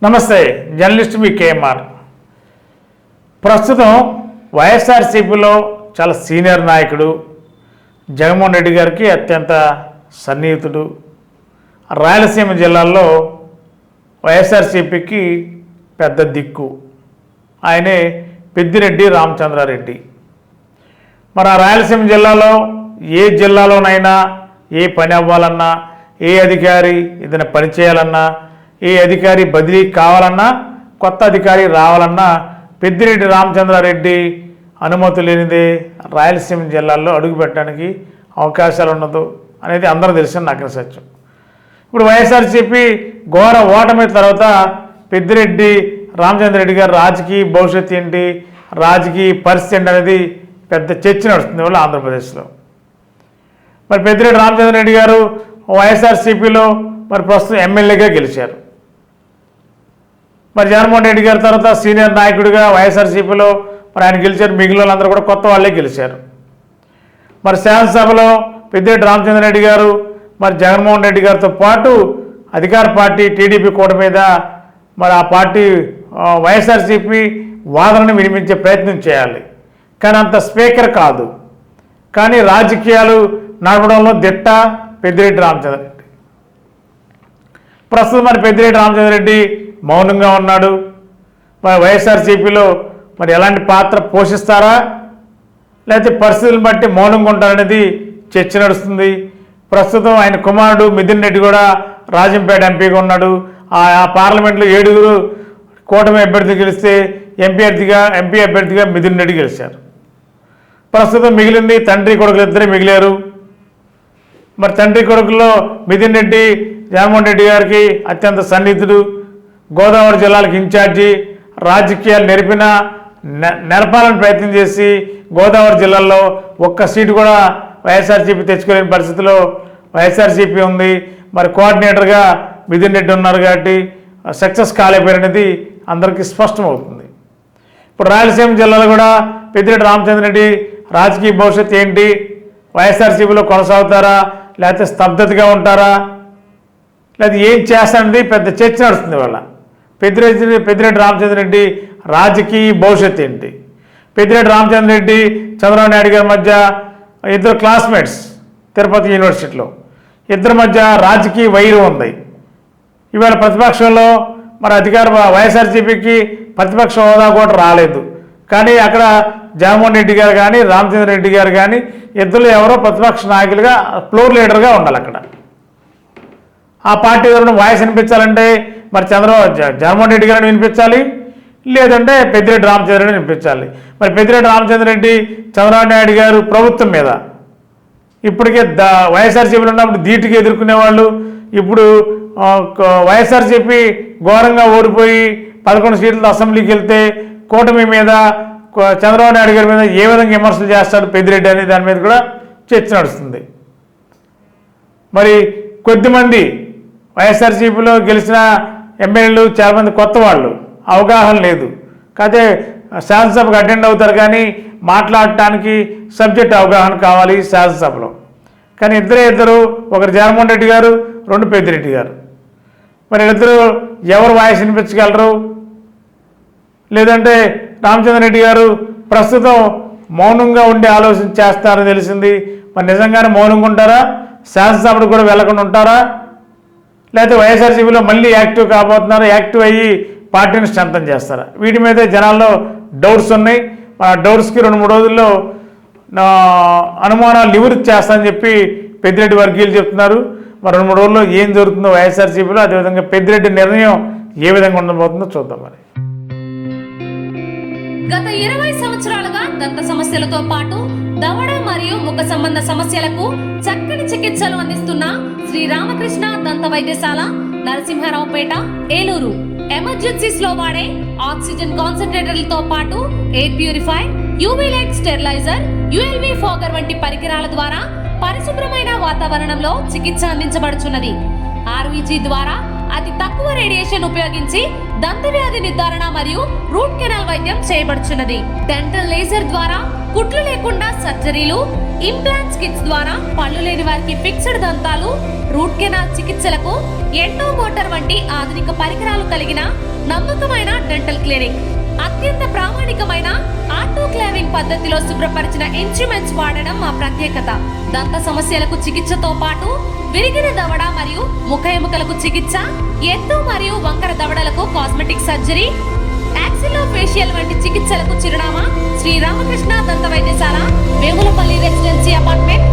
నమస్తే, జర్నలిస్ట్ మీ కేఎంఆర్. ప్రస్తుతం వైఎస్ఆర్సీపీలో చాలా సీనియర్ నాయకుడు, జగన్మోహన్ రెడ్డి గారికి అత్యంత సన్నిహితుడు. రాయలసీమ జిల్లాల్లో వైఎస్ఆర్సీపీకి పెద్ద దిక్కు ఆయనే పెద్దిరెడ్డి రామచంద్రారెడ్డి. మరి ఆ రాయలసీమ జిల్లాలో ఏ జిల్లాలోనైనా ఏ పని అవ్వాలన్నా, ఏ అధికారి ఏదైనా పని చేయాలన్నా, ఏ అధికారి బదిలీ కావాలన్నా, కొత్త అధికారి రావాలన్నా పెద్దిరెడ్డి రామచంద్రారెడ్డి అనుమతి లేనిదే రాయలసీమ జిల్లాల్లో అడుగుపెట్టడానికి అవకాశాలు ఉండదు అనేది అందరూ తెలిసిన నాకు సత్యం. ఇప్పుడు వైఎస్ఆర్సీపీ ఘోర ఓటమి తర్వాత పెద్దిరెడ్డి రామచంద్రారెడ్డి గారు రాజకీయ భవిష్యత్తు ఏంటి, రాజకీయ పరిస్థితి ఏంటి అనేది పెద్ద చర్చ నడుస్తుంది వాళ్ళు ఆంధ్రప్రదేశ్లో. మరి పెద్దిరెడ్డి రామచంద్రారెడ్డి గారు వైఎస్ఆర్సీపీలో మరి ప్రస్తుతం ఎమ్మెల్యేగా గెలిచారు. మరి జగన్మోహన్ రెడ్డి గారి తర్వాత సీనియర్ నాయకుడిగా వైఎస్ఆర్సీపీలో మరి ఆయన గెలిచారు. మిగిలిన వాళ్ళందరూ కూడా కొత్త వాళ్ళే గెలిచారు. మరి శాసనసభలో పెద్దిరెడ్డి రామచంద్రారెడ్డి గారు మరి జగన్మోహన్ రెడ్డి గారితో పాటు అధికార పార్టీ టీడీపీ కూట మీద మరి ఆ పార్టీ వైఎస్ఆర్సీపీ వాదనను వినిపించే ప్రయత్నం చేయాలి. కానీ అంత స్పీకర్ కాదు. కానీ రాజకీయాలు నడపడంలో దిట్ట పెద్దిరెడ్డి రామచంద్రారెడ్డి. ప్రస్తుతం మరి పెద్దిరెడ్డి రామచంద్రారెడ్డి మౌనంగా ఉన్నాడు. మరి వైఎస్ఆర్సీపీలో మరి ఎలాంటి పాత్ర పోషిస్తారా, లేకపోతే పరిస్థితులను బట్టి మౌనంగా ఉంటారనేది చర్చ నడుస్తుంది. ప్రస్తుతం ఆయన కుమారుడు మిథున్ రెడ్డి కూడా రాజంపేట ఎంపీగా ఉన్నాడు. ఆ పార్లమెంట్లో 7 కూటమి అభ్యర్థి గెలిస్తే ఎంపీ అభ్యర్థిగా మిథున్ రెడ్డి గెలిచారు. ప్రస్తుతం మిగిలింది తండ్రి కొడుకులు ఇద్దరే మిగిలారు. మరి తండ్రి కొడుకుల్లో మిథున్ రెడ్డి జగన్మోహన్ రెడ్డి గారికి అత్యంత సన్నిహితుడు, గోదావరి జిల్లాలకు ఇన్ఛార్జి, రాజకీయాలు నెరపాలని ప్రయత్నం చేసి గోదావరి జిల్లాలో ఒక్క సీటు కూడా వైఎస్ఆర్సీపీ తెచ్చుకోలేని పరిస్థితిలో వైఎస్ఆర్సీపీ ఉంది. మరి కోఆర్డినేటర్గా మిథున్ రెడ్డి ఉన్నారు కాబట్టి సక్సెస్ కాలేపోయినది అందరికీ స్పష్టమవుతుంది. ఇప్పుడు రాయలసీమ జిల్లాలో కూడా పెద్దిరెడ్డి రామచంద్రారెడ్డి రాజకీయ భవిష్యత్తు ఏంటి, వైఎస్ఆర్సీపీలో కొనసాగుతారా, లేకపోతే స్తబ్దతగా ఉంటారా, లేదా ఏం చేస్తారనేది పెద్ద చర్చ నడుస్తుంది. వాళ్ళ పెద్దిరెడ్డి రామచంద్రారెడ్డి రాజకీయ భవిష్యత్తు ఏంటి, పెద్దిరెడ్డి రామచంద్రారెడ్డి చంద్రబాబు నాయుడు గారి మధ్య ఇద్దరు క్లాస్మేట్స్ తిరుపతి యూనివర్సిటీలో, ఇద్దరి మధ్య రాజకీయ వైరం ఉంది. ఇవాళ ప్రతిపక్షంలో మరి వైఎస్ఆర్సీపీకి ప్రతిపక్ష హోదా కూడా రాలేదు. కానీ అక్కడ జగన్మోహన్ రెడ్డి గారు కానీ రామచంద్రారెడ్డి గారు కానీ ఇద్దరు ఎవరో ప్రతిపక్ష నాయకులుగా ఫ్లోర్ లీడర్గా ఉండాలి. అక్కడ ఆ పార్టీ తరఫున వాయిస్ వినిపించాలంటే మరి జగన్మోహన్ రెడ్డి గారిని వినిపించాలి, లేదంటే పెద్దిరెడ్డి రామచంద్రారెడ్డి వినిపించాలి. మరి పెద్దిరెడ్డి రామచంద్రారెడ్డి చంద్రబాబు నాయుడు గారు ప్రభుత్వం మీద ఇప్పటికే వైఎస్ఆర్సీపీలో ఉన్నప్పుడు ధీటుగా ఎదుర్కొనేవాళ్ళు. ఇప్పుడు వైఎస్ఆర్సీపీ ఘోరంగా ఓడిపోయి 11 సీట్లతో అసెంబ్లీకి వెళ్తే కూటమి మీద చంద్రబాబు నాయుడు గారి మీద ఏ విధంగా విమర్శలు చేస్తాడు పెద్దిరెడ్డి అనే దాని మీద కూడా చర్చ నడుస్తుంది. మరి కొద్దిమంది వైఎస్ఆర్సీపీలో గెలిచిన ఎమ్మెల్యేలు చాలామంది కొత్త వాళ్ళు, అవగాహన లేదు. కాకపోతే శాసనసభకు అటెండ్ అవుతారు కానీ మాట్లాడటానికి సబ్జెక్ట్ అవగాహన కావాలి శాసనసభలో. కానీ ఇద్దరు, ఒకరు జగన్మోహన్ రెడ్డి గారు, 2 పెద్దిరెడ్డి గారు. మరి ఇద్దరు ఎవరు వాయిస్ వినిపించగలరు, లేదంటే రామచంద్రారెడ్డి గారు ప్రస్తుతం మౌనంగా ఉండే ఆలోచన చేస్తారని తెలిసింది. మరి నిజంగానే మౌనంగా ఉంటారా, శాసనసభకు కూడా వెళ్లకుండా ఉంటారా, లేకపోతే వైఎస్ఆర్సీపీలో మళ్ళీ యాక్టివ్ కాబోతున్నారా, యాక్టివ్ అయ్యి పార్టీని స్ట్రెంథన్ చేస్తారా? వీటి మీద జనాల్లో డౌట్స్ ఉన్నాయి. ఆ డౌట్స్కి 2-3 రోజుల్లో అనుమానాలు నివృత్తి చేస్తానని చెప్పి పెద్దిరెడ్డి వర్గీయులు చెప్తున్నారు. మరి 2-3 రోజుల్లో ఏం జరుగుతుందో వైఎస్ఆర్సీపీలో, అదేవిధంగా పెద్దిరెడ్డి నిర్ణయం ఏ విధంగా ఉండబోతుందో చూద్దాం. మరి గత 20 సంవత్సరాలుగా దంత సమస్యలతో పాటు దవడ మరియు ముఖ సంబంధ సమస్యలకు చక్కని చికిత్సలు అందిస్తున్న శ్రీ రామకృష్ణ దంత వైద్యశాల, నరసింహారావుపేట, ఏలూరు. ఎమర్జెన్సీస్ లో వాడే ఆక్సిజన్ కాన్సంట్రేటర్లతో పాటు air purify, UV light steriliser, ULV fogger వంటి పరికరాల ద్వారా పరిశుభ్రమైన వాతావరణంలో చికిత్స అందించబడుచున్నది. ఆర్వీజీ ద్వారా అతి తక్కువ రేడియేషన్ ఉపయోగించి దంతవ్యాధి నిర్ధారణ మరియు రూట్ కెనాల్ వైద్యం చేయబడుచున్నది. డెంటల్ లేజర్ ద్వారా కుట్లు లేకుండా సర్జరీలు, ఇంప్లాంట్స్ కిట్స్ ద్వారా పళ్ళు లేని వారికి ఫిక్స్డ్ దంతాలు, రూట్ కెనాల్ చికిత్సలకు ఎండో మోటార్ వంటి ఆధునిక పరికరాలు కలిగిన నమ్మకమైన డెంటల్ క్లినిక్. అత్యంత ప్రామాణికమైన ఆటోక్లావింగ్ పద్ధతిలో శుభ్రపరిచిన ఇన్స్ట్రుమెంట్స్ వాడడం మా ప్రత్యేకత. దంత సమస్యలకు చికిత్సతో పాటు విరిగిన దవడ మరియు ముఖ ఎముకలకు చికిత్స, ఎత్తు మరియు వంకర దవడలకు కాస్మెటిక్ సర్జరీ, యాక్సిలోఫేషియల్ వంటి చికిత్సలకు చిరునామా శ్రీ రామకృష్ణ దంత వైద్యశాల, వేములపల్లి రెసిడెన్సీ అపార్ట్మెంట్,